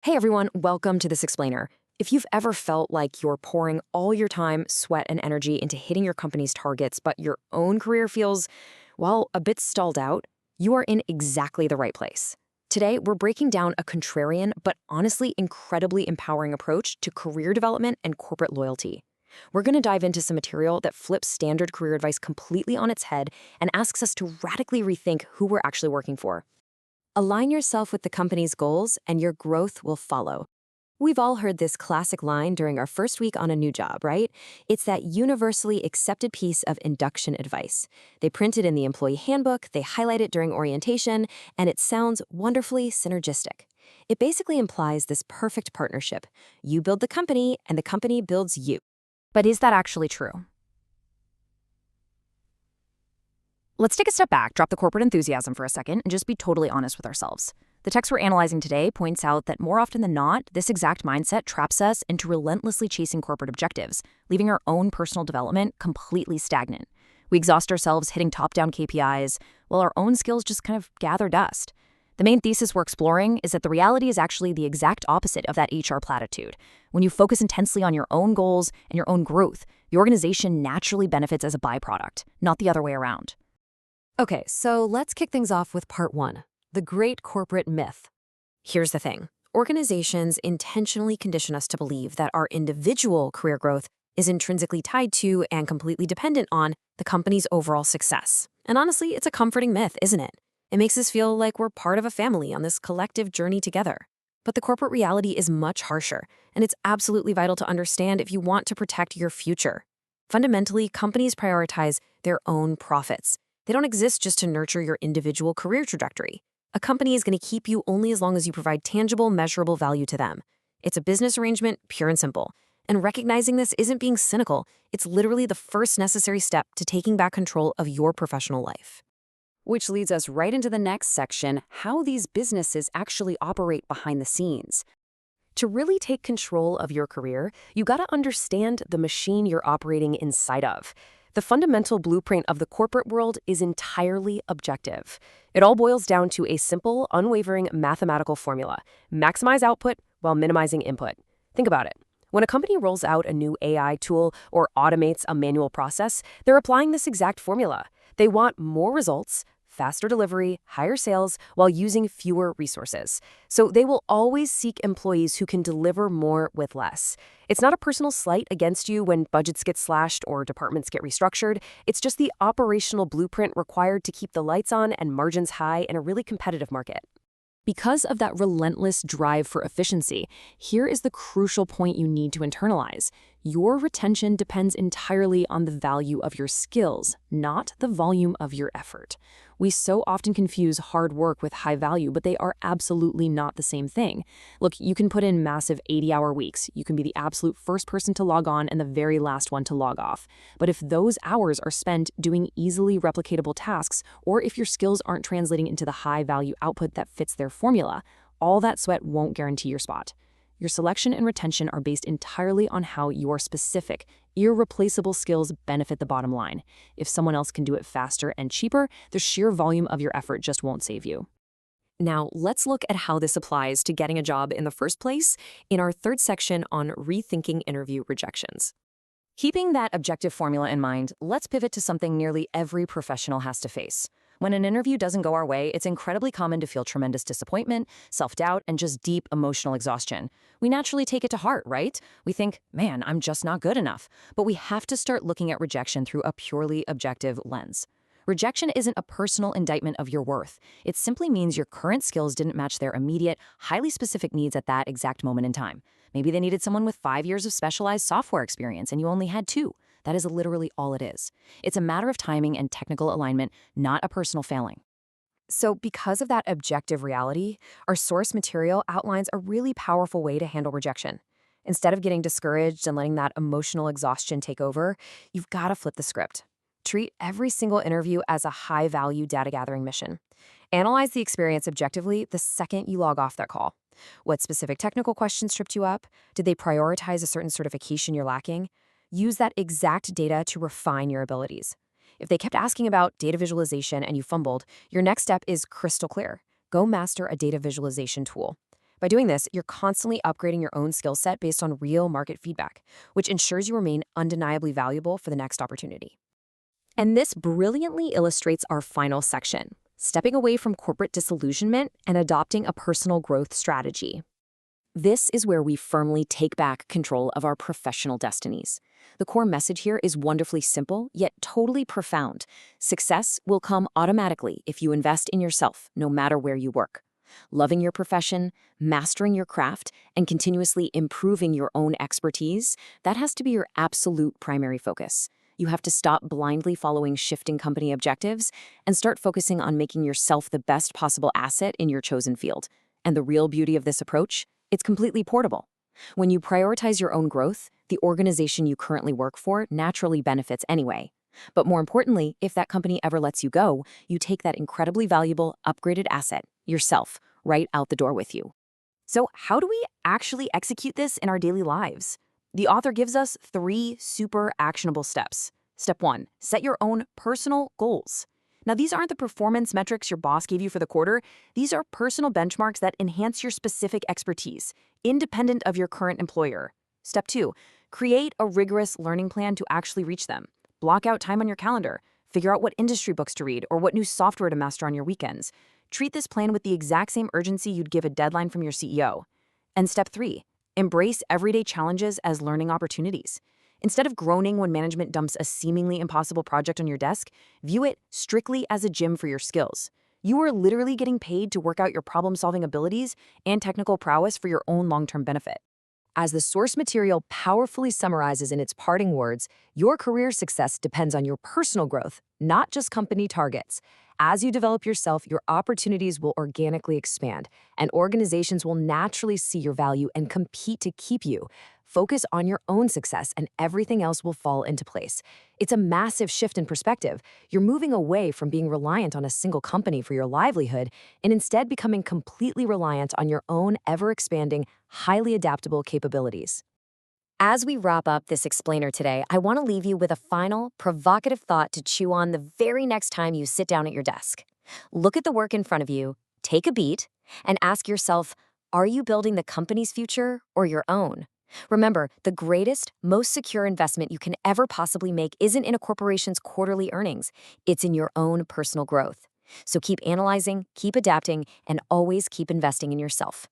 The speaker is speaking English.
Hey everyone, welcome to This Explainer. If you've ever felt like you're pouring all your time, sweat, and energy into hitting your company's targets, but your own career feels, well, a bit stalled out, you are in exactly the right place. Today, we're breaking down a contrarian, but honestly incredibly empowering approach to career development and corporate loyalty. We're going to dive into some material that flips standard career advice completely on its head and asks us to radically rethink who we're actually working for. Align yourself with the company's goals, and your growth will follow. We've all heard this classic line during our first week on a new job, right? It's that universally accepted piece of induction advice. They print it in the employee handbook, they highlight it during orientation, and it sounds wonderfully synergistic. It basically implies this perfect partnership. You build the company, and the company builds you. But is that actually true? Let's take a step back, drop the corporate enthusiasm for a second, and just be totally honest with ourselves. The text we're analyzing today points out that more often than not, this exact mindset traps us into relentlessly chasing corporate objectives, leaving our own personal development completely stagnant. We exhaust ourselves hitting top-down KPIs, while our own skills just kind of gather dust. The main thesis we're exploring is that the reality is actually the exact opposite of that HR platitude. When you focus intensely on your own goals and your own growth, the organization naturally benefits as a byproduct, not the other way around. Okay, so let's kick things off with part one, the great corporate myth. Here's the thing. Organizations intentionally condition us to believe that our individual career growth is intrinsically tied to and completely dependent on the company's overall success. And honestly, it's a comforting myth, isn't it? It makes us feel like we're part of a family on this collective journey together. But the corporate reality is much harsher, and it's absolutely vital to understand if you want to protect your future. Fundamentally, companies prioritize their own profits. They don't exist just to nurture your individual career trajectory. A company is going to keep you only as long as you provide tangible, measurable value to them. It's a business arrangement, pure and simple. And recognizing this isn't being cynical. It's literally the first necessary step to taking back control of your professional life. Which leads us right into the next section, how these businesses actually operate behind the scenes. To really take control of your career, you got to understand the machine you're operating inside of. The fundamental blueprint of the corporate world is entirely objective. It all boils down to a simple, unwavering mathematical formula: maximize output while minimizing input. Think about it. When a company rolls out a new AI tool or automates a manual process, they're applying this exact formula. They want more results, faster delivery, higher sales, while using fewer resources. So they will always seek employees who can deliver more with less. It's not a personal slight against you when budgets get slashed or departments get restructured. It's just the operational blueprint required to keep the lights on and margins high in a really competitive market. Because of that relentless drive for efficiency, here is the crucial point you need to internalize. Your retention depends entirely on the value of your skills, not the volume of your effort. We so often confuse hard work with high value, but they are absolutely not the same thing. Look, you can put in massive 80-hour weeks. You can be the absolute first person to log on and the very last one to log off. But if those hours are spent doing easily replicatable tasks, or if your skills aren't translating into the high-value output that fits their formula, all that sweat won't guarantee your spot. Your selection and retention are based entirely on how your specific, irreplaceable skills benefit the bottom line. If someone else can do it faster and cheaper, the sheer volume of your effort just won't save you. Now, let's look at how this applies to getting a job in the first place in our third section on rethinking interview rejections. Keeping that objective formula in mind, let's pivot to something nearly every professional has to face. When an interview doesn't go our way, it's incredibly common to feel tremendous disappointment, self-doubt, and just deep emotional exhaustion. We naturally take it to heart, right? We think, man, I'm just not good enough. But we have to start looking at rejection through a purely objective lens. Rejection isn't a personal indictment of your worth. It simply means your current skills didn't match their immediate, highly specific needs at that exact moment in time. Maybe they needed someone with 5 years of specialized software experience and you only had 2. That is literally all it is. It's a matter of timing and technical alignment, not a personal failing. So because of that objective reality, our source material outlines a really powerful way to handle rejection. Instead of getting discouraged and letting that emotional exhaustion take over, you've got to flip the script. Treat every single interview as a high-value data gathering mission. Analyze the experience objectively the second you log off that call. What specific technical questions tripped you up? Did they prioritize a certain certification you're lacking? Use that exact data to refine your abilities. If they kept asking about data visualization and you fumbled, your next step is crystal clear. Go master a data visualization tool. By doing this, you're constantly upgrading your own skill set based on real market feedback, which ensures you remain undeniably valuable for the next opportunity. And this brilliantly illustrates our final section, stepping away from corporate disillusionment and adopting a personal growth strategy. This is where we firmly take back control of our professional destinies. The core message here is wonderfully simple, yet totally profound. Success will come automatically if you invest in yourself, no matter where you work. Loving your profession, mastering your craft, and continuously improving your own expertise, that has to be your absolute primary focus. You have to stop blindly following shifting company objectives and start focusing on making yourself the best possible asset in your chosen field. And the real beauty of this approach? It's completely portable. When you prioritize your own growth, the organization you currently work for naturally benefits anyway. But more importantly, if that company ever lets you go, you take that incredibly valuable, upgraded asset, yourself, right out the door with you. So how do we actually execute this in our daily lives? The author gives us 3 super actionable steps. Step 1, set your own personal goals. Now, these aren't the performance metrics your boss gave you for the quarter. These are personal benchmarks that enhance your specific expertise, independent of your current employer. Step 2, create a rigorous learning plan to actually reach them. Block out time on your calendar. Figure out what industry books to read or what new software to master on your weekends. Treat this plan with the exact same urgency you'd give a deadline from your CEO. And step 3, embrace everyday challenges as learning opportunities. Instead of groaning when management dumps a seemingly impossible project on your desk, view it strictly as a gym for your skills. You are literally getting paid to work out your problem-solving abilities and technical prowess for your own long-term benefit. As the source material powerfully summarizes in its parting words, your career success depends on your personal growth, not just company targets. As you develop yourself, your opportunities will organically expand, and organizations will naturally see your value and compete to keep you. Focus on your own success, and everything else will fall into place. It's a massive shift in perspective. You're moving away from being reliant on a single company for your livelihood and instead becoming completely reliant on your own ever-expanding, highly adaptable capabilities. As we wrap up this explainer today, I want to leave you with a final, provocative thought to chew on the very next time you sit down at your desk. Look at the work in front of you, take a beat, and ask yourself, are you building the company's future or your own? Remember, the greatest, most secure investment you can ever possibly make isn't in a corporation's quarterly earnings. It's in your own personal growth. So keep analyzing, keep adapting, and always keep investing in yourself.